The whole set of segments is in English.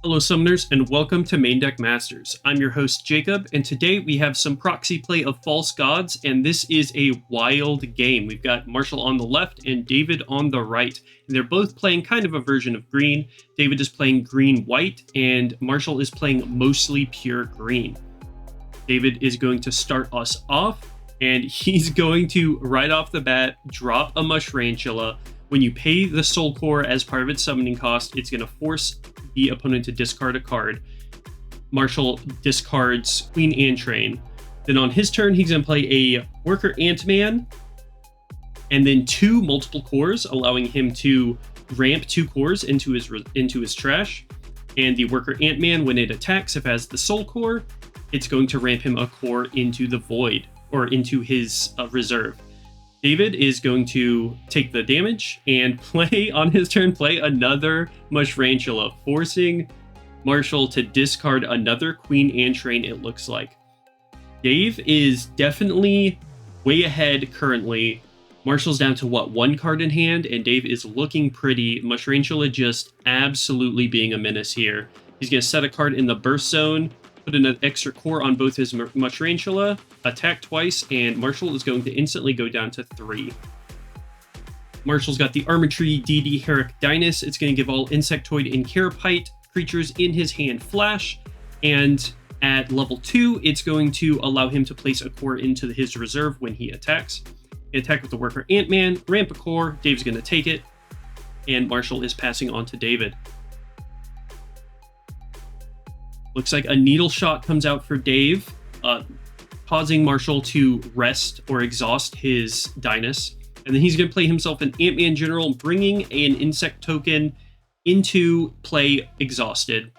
Hello Summoners, and welcome to MainDeck Masters. I'm your host Jacob, and today we have some proxy play of False Gods, and this is a wild game. We've got Marshall on the left and David on the right, and they're both playing kind of a version of green. David is playing green-white, and Marshall is playing mostly pure green. David is going to start us off, and he's going to, right off the bat, drop a Mushrantula. When you pay the Soul Core as part of its summoning cost, it's going to force the opponent to discard a card. Marshall discards Queen Antrain. Then on his turn, he's going to play a Worker Ant-Man, and then two multiple cores, allowing him to ramp two cores into his trash. And the Worker Ant-Man, when it attacks, if it has the Soul Core, it's going to ramp him a core into the Void, or into his reserve. David is going to take the damage and play, on his turn, play another Mushrantula, forcing Marshall to discard another Queen Antrain, it looks like. Dave is definitely way ahead currently. Marshall's down to, one card in hand, and Dave is looking pretty. Mushrantula just absolutely being a menace here. He's going to set a card in the burst zone, put in an extra core on both his Mushrantula, attack twice, and Marshall is going to instantly go down to 3. Marshall's got the Armatry DD Herrick Dynus. It's going to give all Insectoid and Carapace creatures in his hand flash, and at level 2, it's going to allow him to place a core into his reserve when he attacks. Attack with the Worker Ant-Man, ramp a core, Dave's going to take it, and Marshall is passing on to David. Looks like a Needle Shot comes out for Dave, causing Marshall to rest or exhaust his Dynus. And then he's going to play himself an Ant-Man General, bringing an Insect token into play exhausted.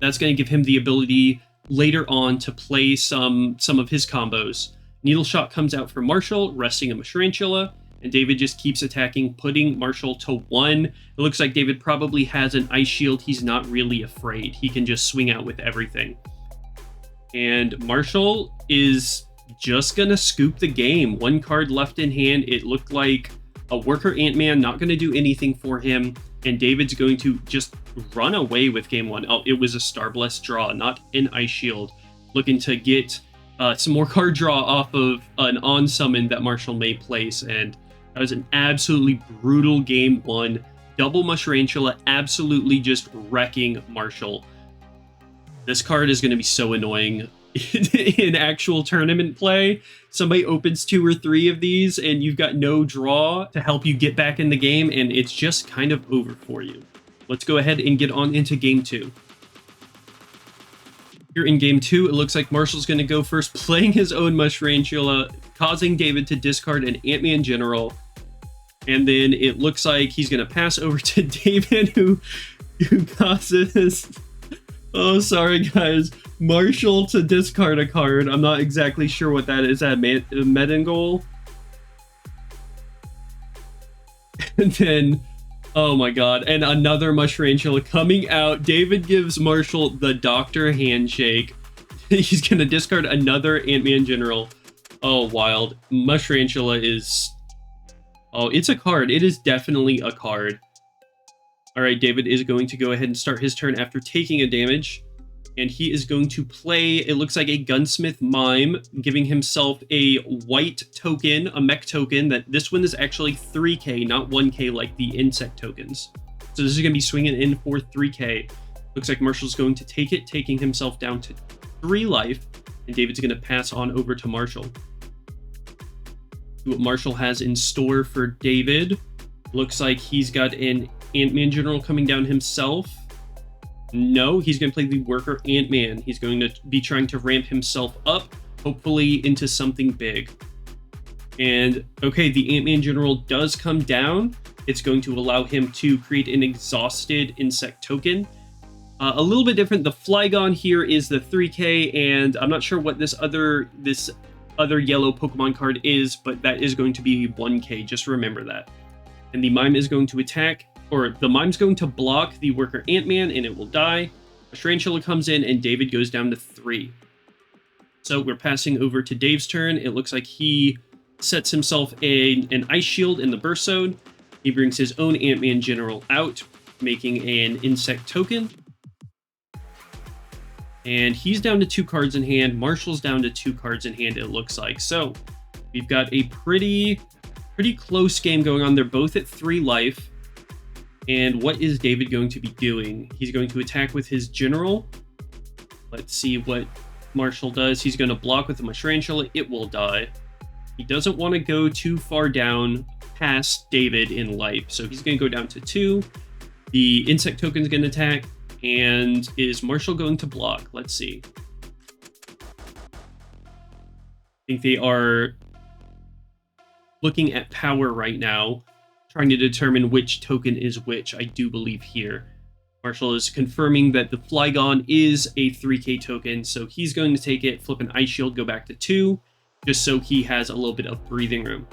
That's going to give him the ability later on to play some of his combos. Needle Shot comes out for Marshall, resting a Mushrantula, and David just keeps attacking, putting Marshall to 1. It looks like David probably has an Ice Shield. He's not really afraid. He can just swing out with everything. And Marshall is just going to scoop the game. 1 card left in hand. It looked like a Worker Ant-Man, not going to do anything for him. And David's going to just run away with game 1. Oh, it was a Starblessed draw, not an Ice Shield. Looking to get some more card draw off of an on-summon that Marshall may place. And that was an absolutely brutal game 1. Double Mushrantula absolutely just wrecking Marshall. This card is going to be so annoying in actual tournament play. Somebody opens 2 or 3 of these and you've got no draw to help you get back in the game, and it's just kind of over for you. Let's go ahead and get on into game 2. Here in game 2, it looks like Marshall's going to go first, playing his own Mushrantula, causing David to discard an Ant-Man General. And then it looks like he's going to pass over to David, who causes... Oh, sorry, guys. Marshall to discard a card. I'm not exactly sure what that is. That Medingol? And then... Oh my god, and another Mushrantula coming out. David gives Marshall the Doctor Handshake. He's going to discard another Ant-Man General. Oh, wild. Mushrantula is... Oh, it's a card. It is definitely a card. Alright, David is going to go ahead and start his turn after taking a damage. And he is going to play, it looks like a Gunsmith Mime, giving himself a white token, a mech token, that this one is actually 3k, not 1k like the insect tokens. So this is going to be swinging in for 3k. Looks like Marshall's going to take it, taking himself down to 3 life. And David's going to pass on over to Marshall. See what Marshall has in store for David. Looks like he's got an Ant-Man General coming down himself. No, he's going to play the Worker Ant-Man. He's going to be trying to ramp himself up, hopefully into something big. And, okay, the Ant-Man General does come down. It's going to allow him to create an exhausted insect token. A little bit different. The Flygon here is the 3k, and I'm not sure what this other yellow Pokemon card is, but that is going to be 1k. Just remember that. And the Mime is going to attack. Or the Mime's going to block the Worker Ant-Man, and it will die. A Mushrantula comes in, and David goes down to 3. So we're passing over to Dave's turn. It looks like he sets himself an Ice Shield in the Burst Zone. He brings his own Ant-Man General out, making an Insect token. And he's down to 2 cards in hand. Marshal's down to 2 cards in hand, it looks like. So we've got a pretty close game going on. They're both at 3 life. And what is David going to be doing? He's going to attack with his general. Let's see what Marshal does. He's going to block with the Mushrantula. It will die. He doesn't want to go too far down past David in life. So he's going to go down to 2. The insect token is going to attack. And is Marshal going to block? Let's see. I think they are looking at power right now, trying to determine which token is which, I do believe here. Marshal is confirming that the Flygon is a 3k token, so he's going to take it, flip an Ice Shield, go back to 2, just so he has a little bit of breathing room.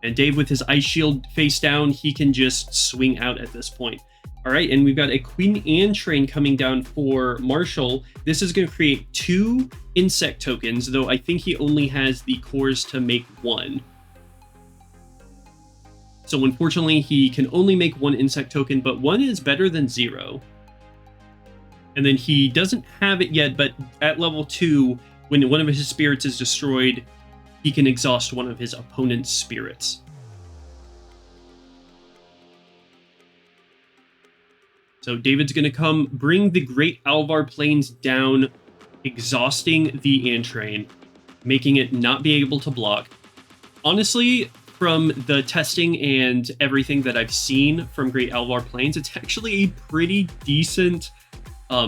And Dave, with his Ice Shield face down, he can just swing out at this point. All right, and we've got a Queen Anne train coming down for Marshal. This is going to create 2 insect tokens, though I think he only has the cores to make 1. So unfortunately, he can only make 1 insect token, but 1 is better than 0. And then he doesn't have it yet, but at level 2, when one of his spirits is destroyed, he can exhaust one of his opponent's spirits. So David's going to come, bring the Great Alvar Plains down, exhausting the Ant Train, making it not be able to block. Honestly, from the testing and everything that I've seen from Great Alvar Plains, it's actually a pretty decent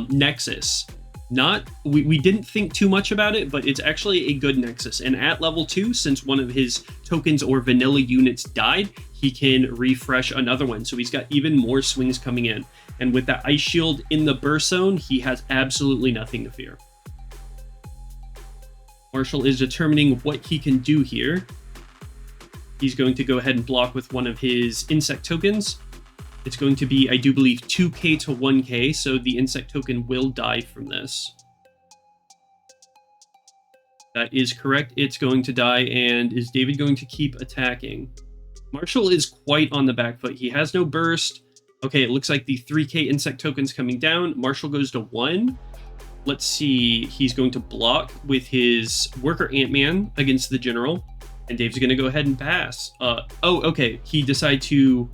nexus. We didn't think too much about it, but it's actually a good nexus. And at level 2, since one of his tokens or vanilla units died, he can refresh another one. So he's got even more swings coming in. And with that Ice Shield in the burst zone, he has absolutely nothing to fear. Marshal is determining what he can do here. He's going to go ahead and block with one of his insect tokens. It's going to be, I do believe, 2k to 1k, so the insect token will die from this. That is correct. It's going to die, and is David going to keep attacking? Marshal is quite on the back foot. He has no burst. Okay, it looks like the 3k insect token's coming down. Marshal goes to 1. Let's see. He's going to block with his Worker Ant-Man against the General. And Dave's going to go ahead and pass. Okay. He decided to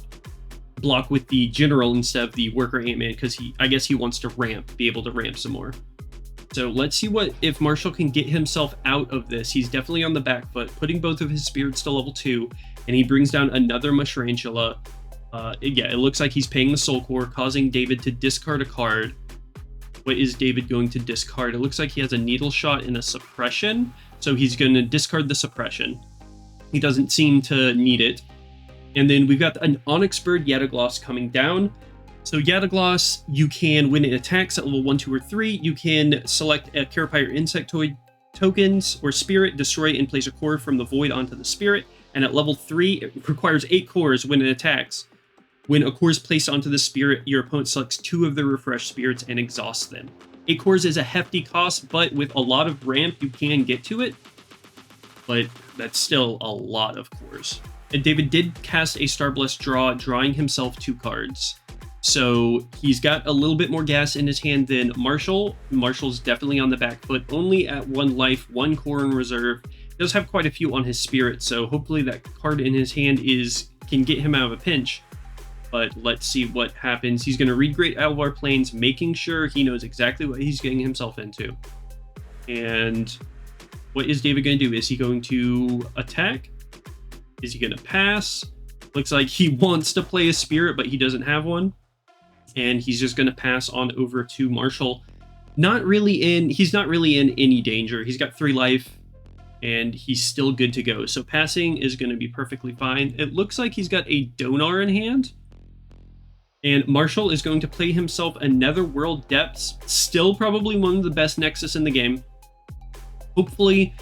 block with the General instead of the Worker Ant-Man because I guess he wants to be able to ramp some more. So let's see if Marshal can get himself out of this. He's definitely on the back foot, putting both of his spirits to level 2, and he brings down another Mushrantula. Yeah, it looks like he's paying the Soul Core, causing David to discard a card. What is David going to discard? It looks like he has a Needle Shot and a Suppression, so he's going to discard the Suppression. He doesn't seem to need it. And then we've got an Onyx Bird Yatagloss coming down. So Yatagloss, you can, when it attacks at level 1, 2, or 3, you can select a Carapace Insectoid tokens or spirit, destroy and place a core from the void onto the spirit. And at level 3, it requires 8 cores when it attacks. When a core is placed onto the spirit, your opponent selects 2 of the refreshed spirits and exhausts them. 8 cores is a hefty cost, but with a lot of ramp, you can get to it. But that's still a lot of cores. And David did cast a Starblessed Draw, drawing himself 2 cards. So he's got a little bit more gas in his hand than Marshal. Marshal's definitely on the back foot, only at 1 life, 1 core in reserve. He does have quite a few on his spirit, so hopefully that card in his hand can get him out of a pinch. But let's see what happens. He's going to read Great Alvar Plains, making sure he knows exactly what he's getting himself into. And what is David going to do? Is he going to attack? Is he going to pass? Looks like he wants to play a spirit, but he doesn't have one. And he's just going to pass on over to Marshal. He's not really in any danger. He's got 3 life, and he's still good to go. So passing is going to be perfectly fine. It looks like he's got a Donar in hand. And Marshal is going to play himself a Netherworld Depths. Still probably one of the best Nexus in the game. Hopefully,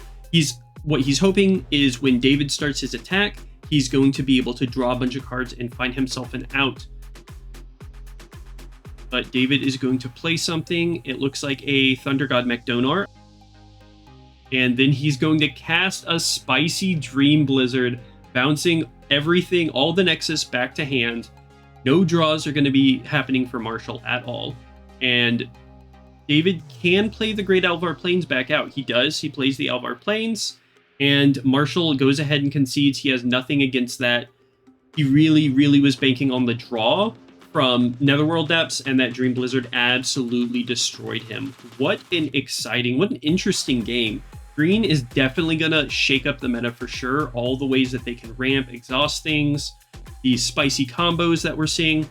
what he's hoping is when David starts his attack, he's going to be able to draw a bunch of cards and find himself an out. But David is going to play something. It looks like a Thunder God McDonar. And then he's going to cast a Spicy Dream Blizzard, bouncing everything, all the Nexus back to hand. No draws are going to be happening for Marshal at all. And David can play the Great Alvar Plains back out. He does. He plays the Alvar Plains, and Marshal goes ahead and concedes. He has nothing against that. He really was banking on the draw from Netherworld Depths, and that Dream Blizzard absolutely destroyed him. What an interesting game. Green is definitely going to shake up the meta for sure. All the ways that they can ramp, exhaust things, these spicy combos that we're seeing.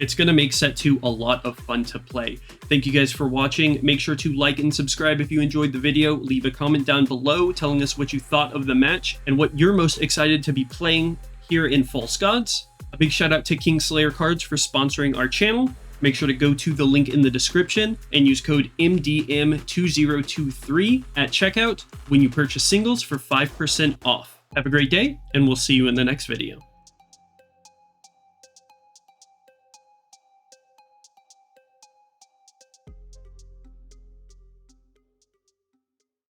It's going to make set 2 a lot of fun to play. Thank you guys for watching. Make sure to like and subscribe if you enjoyed the video. Leave a comment down below telling us what you thought of the match and what you're most excited to be playing here in False Gods. A big shout out to Kingslayer Cards for sponsoring our channel. Make sure to go to the link in the description and use code MDM2023 at checkout when you purchase singles for 5% off. Have a great day, and we'll see you in the next video.